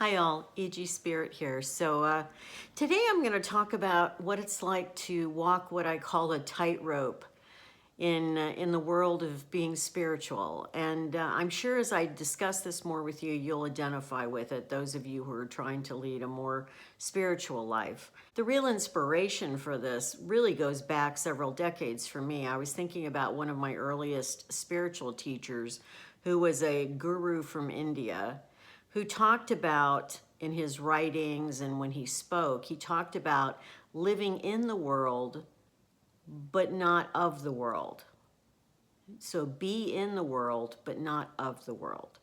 Hi all, E.G. Spirit here. So today I'm going to talk about what it's like to walk what I call a tightrope in the world of being spiritual. And I'm sure as I discuss this more with you, you'll identify with it, those of you who are trying to lead a more spiritual life. The real inspiration for this really goes back several decades for me. I was thinking about one of my earliest spiritual teachers who was a guru from India, who talked about in his writings and when he spoke, he talked about living in the world, but not of the world. So be in the world, but not of the world.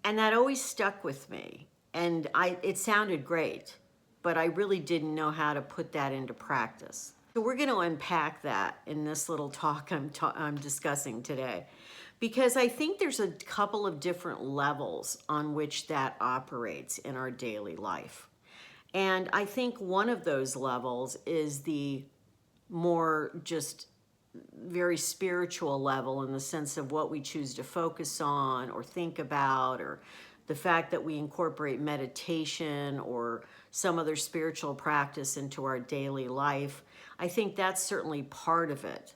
And that always stuck with me. And it sounded great, but I really didn't know how to put that into practice. So we're going to unpack that in this little talk I'm discussing today, because I think there's a couple of different levels on which that operates in our daily life. And I think one of those levels is the more just very spiritual level, in the sense of what we choose to focus on or think about, or the fact that we incorporate meditation or some other spiritual practice into our daily life. I think that's certainly part of it.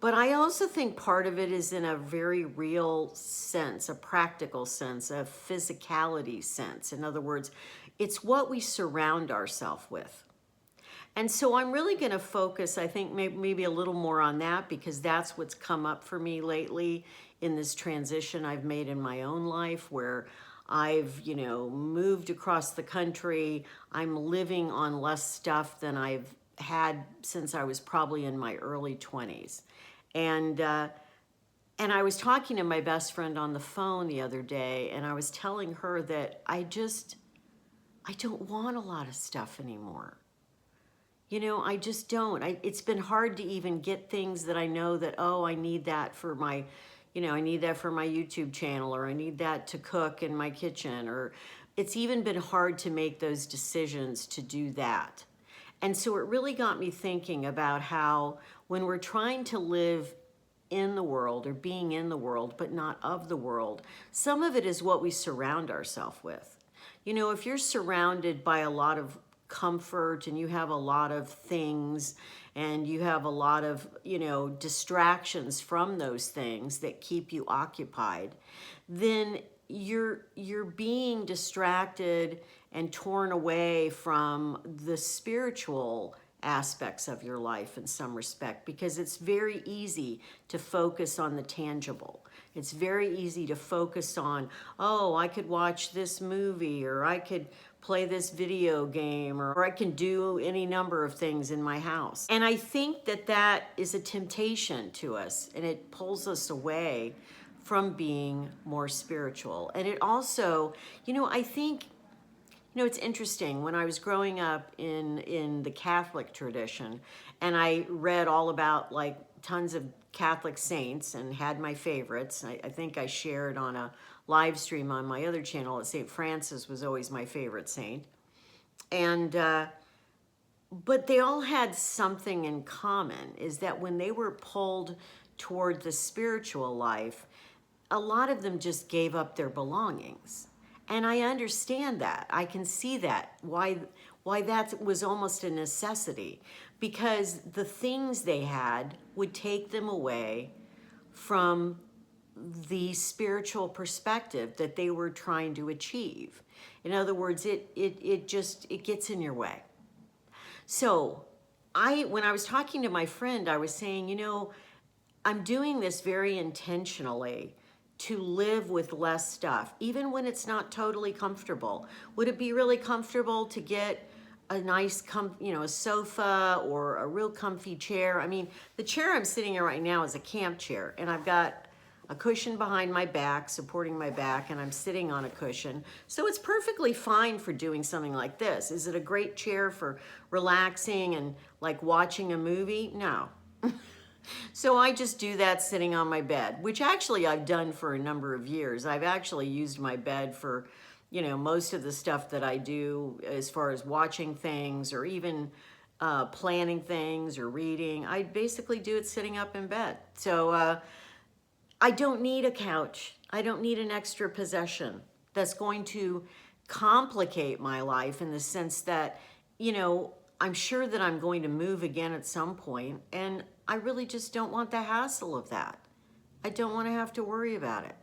But I also think part of it is in a very real sense, a practical sense, a physicality sense. In other words, it's what we surround ourselves with. And so I'm really going to focus, I think, maybe a little more on that, because that's what's come up for me lately in this transition I've made in my own life, where I've, moved across the country. I'm living on less stuff than I've had since I was probably in my early 20s. And I was talking to my best friend on the phone the other day, and I was telling her that I don't want a lot of stuff anymore. I just don't. It's been hard to even get things that I know that, oh, I need that for my, I need that for my YouTube channel, or I need that to cook in my kitchen, or it's even been hard to make those decisions to do that. And so it really got me thinking about how when we're trying to live in the world or being in the world, but not of the world, some of it is what we surround ourselves with. If you're surrounded by a lot of comfort and you have a lot of things and you have a lot of, distractions from those things that keep you occupied, then you're being distracted and torn away from the spiritual aspects of your life in some respect, because it's very easy to focus on the tangible. It's very easy to focus on, oh, I could watch this movie, or I could play this video game, or I can do any number of things in my house. And I think that is a temptation to us, and it pulls us away from being more spiritual. And it also, I think, it's interesting. When I was growing up in the Catholic tradition, and I read all about like tons of Catholic saints and had my favorites. I think I shared on a live stream on my other channel that St. Francis was always my favorite saint. And but they all had something in common, is that when they were pulled toward the spiritual life, a lot of them just gave up their belongings. And I understand that. I can see that, why that was almost a necessity, because the things they had would take them away from the spiritual perspective that they were trying to achieve. In other words, it gets in your way. So when I was talking to my friend, I was saying, I'm doing this very intentionally to live with less stuff, even when it's not totally comfortable. Would it be really comfortable to get a nice, a sofa or a real comfy chair? I mean, the chair I'm sitting in right now is a camp chair, and I've got a cushion behind my back, supporting my back, and I'm sitting on a cushion. So it's perfectly fine for doing something like this. Is it a great chair for relaxing and like watching a movie? No. So I just do that sitting on my bed, which actually I've done for a number of years. I've actually used my bed for, most of the stuff that I do as far as watching things, or even planning things or reading. I basically do it sitting up in bed. So I don't need a couch. I don't need an extra possession that's going to complicate my life in the sense that, you know, I'm sure that I'm going to move again at some point, and I really just don't want the hassle of that. I don't want to have to worry about it.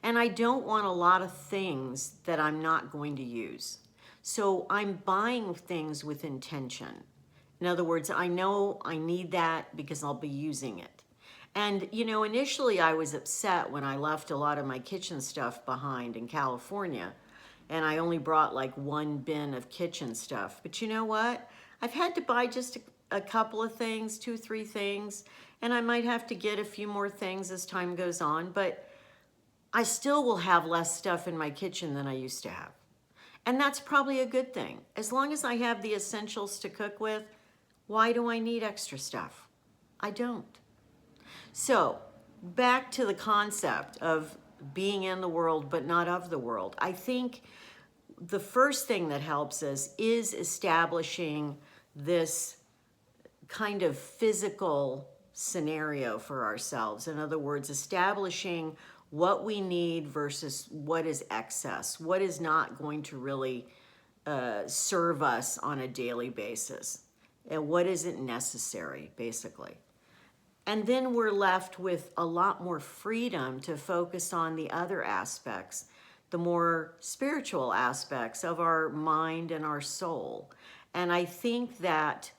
And I don't want a lot of things that I'm not going to use. So I'm buying things with intention. In other words, I know I need that because I'll be using it. And, you know, initially I was upset when I left a lot of my kitchen stuff behind in California, and I only brought like one bin of kitchen stuff. But you know what? I've had to buy just a couple of things, 2, 3 things, and I might have to get a few more things as time goes on, but I still will have less stuff in my kitchen than I used to have. And that's probably a good thing. As long as I have the essentials to cook with, why do I need extra stuff? I don't. So, back to the concept of being in the world but not of the world. I think the first thing that helps us is establishing this kind of physical scenario for ourselves. In other words, establishing what we need versus what is excess, what is not going to really serve us on a daily basis, and what isn't necessary, basically. And then we're left with a lot more freedom to focus on the other aspects, the more spiritual aspects of our mind and our soul. And I think that,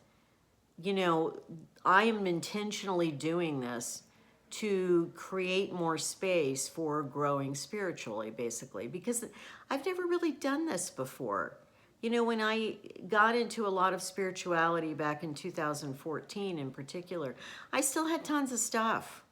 you know, I am intentionally doing this to create more space for growing spiritually, basically, because I've never really done this before. You know, when I got into a lot of spirituality back in 2014 in particular, I still had tons of stuff.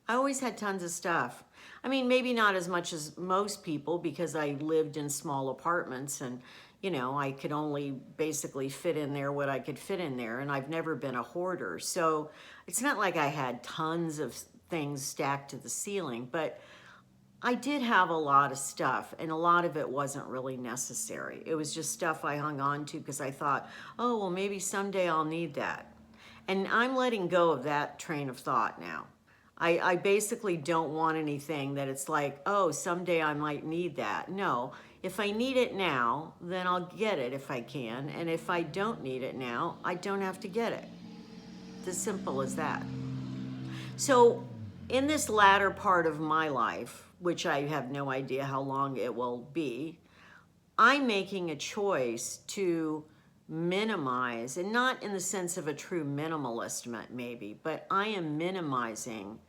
I always had tons of stuff. I mean, maybe not as much as most people because I lived in small apartments and, you know, I could only basically fit in there what I could fit in there, and I've never been a hoarder. So it's not like I had tons of things stacked to the ceiling, but I did have a lot of stuff, and a lot of it wasn't really necessary. It was just stuff I hung on to because I thought, oh, well, maybe someday I'll need that. And I'm letting go of that train of thought now. I basically don't want anything that it's like, oh, someday I might need that. No, if I need it now, then I'll get it if I can. And if I don't need it now, I don't have to get it. It's as simple as that. So in this latter part of my life, which I have no idea how long it will be, I'm making a choice to minimize, and not in the sense of a true minimalist maybe, but I am minimizing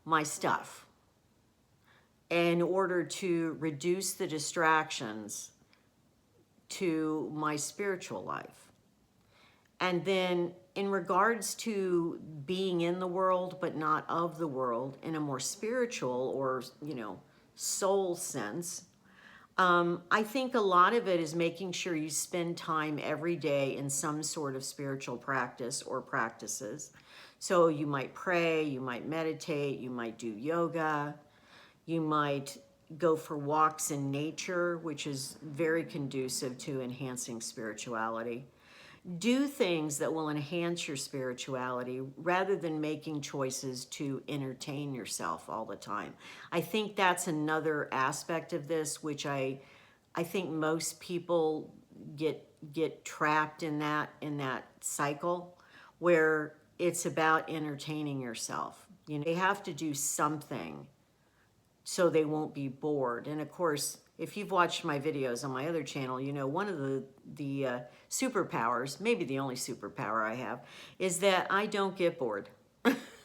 my stuff in order to reduce the distractions to my spiritual life. And then in regards to being in the world but not of the world in a more spiritual or, you know, soul sense, I think a lot of it is making sure you spend time every day in some sort of spiritual practice or practices. So you might pray, you might meditate, you might do yoga, you might go for walks in nature, which is very conducive to enhancing spirituality. Do things that will enhance your spirituality rather than making choices to entertain yourself all the time. I think that's another aspect of this, which I think most people get trapped in that cycle where it's about entertaining yourself. You know, they have to do something so they won't be bored. And of course, if you've watched my videos on my other channel, you know one of the superpowers, maybe the only superpower I have, is that I don't get bored.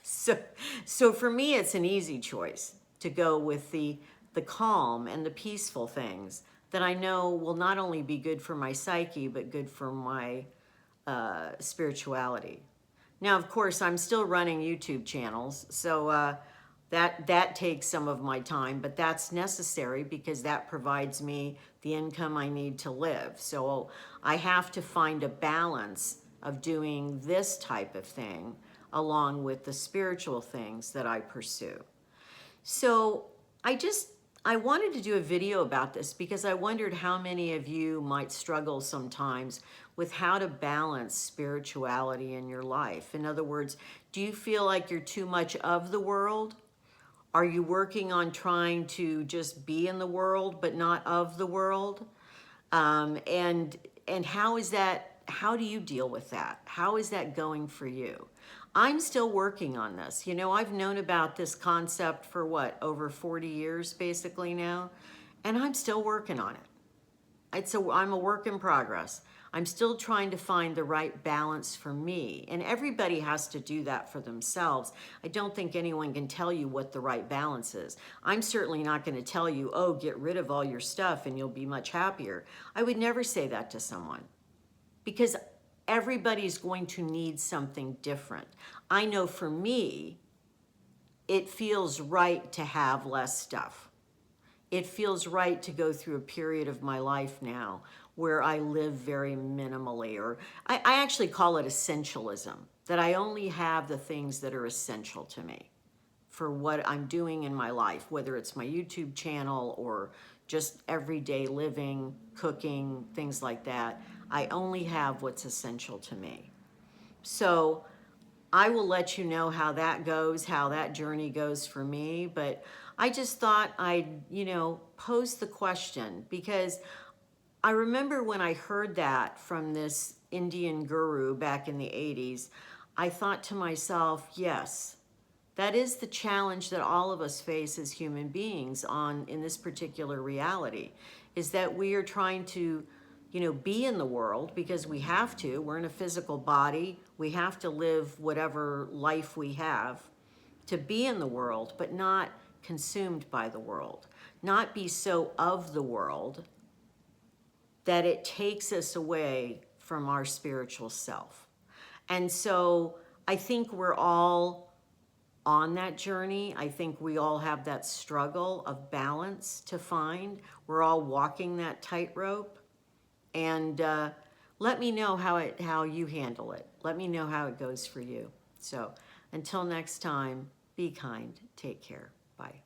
So for me, it's an easy choice to go with the calm and the peaceful things that I know will not only be good for my psyche, but good for my spirituality. Now, of course, I'm still running YouTube channels, so that takes some of my time, but that's necessary because that provides me the income I need to live. So I have to find a balance of doing this type of thing along with the spiritual things that I pursue. So I wanted to do a video about this because I wondered how many of you might struggle sometimes with how to balance spirituality in your life. In other words, do you feel like you're too much of the world? Are you working on trying to just be in the world but not of the world? And how is that, how do you deal with that? How is that going for you? I'm still working on this. You know, I've known about this concept for what, over 40 years basically now, and I'm still working on it. I'm a work in progress. I'm still trying to find the right balance for me. And everybody has to do that for themselves. I don't think anyone can tell you what the right balance is. I'm certainly not going to tell you, oh, get rid of all your stuff and you'll be much happier. I would never say that to someone because everybody's going to need something different. I know for me, it feels right to have less stuff. It feels right to go through a period of my life now where I live very minimally, or I actually call it essentialism, that I only have the things that are essential to me for what I'm doing in my life, whether it's my YouTube channel or just everyday living, cooking, things like that. I only have what's essential to me. So I will let you know how that goes, how that journey goes for me. But I just thought I'd, pose the question because I remember when I heard that from this Indian guru back in the 80s, I thought to myself, yes, that is the challenge that all of us face as human beings in this particular reality, is that we are trying to, be in the world because we have to. We're in a physical body. We have to live whatever life we have to be in the world, but not consumed by the world, not be so of the world that it takes us away from our spiritual self. And so I think we're all on that journey. I think we all have that struggle of balance to find. We're all walking that tightrope. And let me know how you handle it. Let me know how it goes for you. So until next time, be kind. Take care. Bye.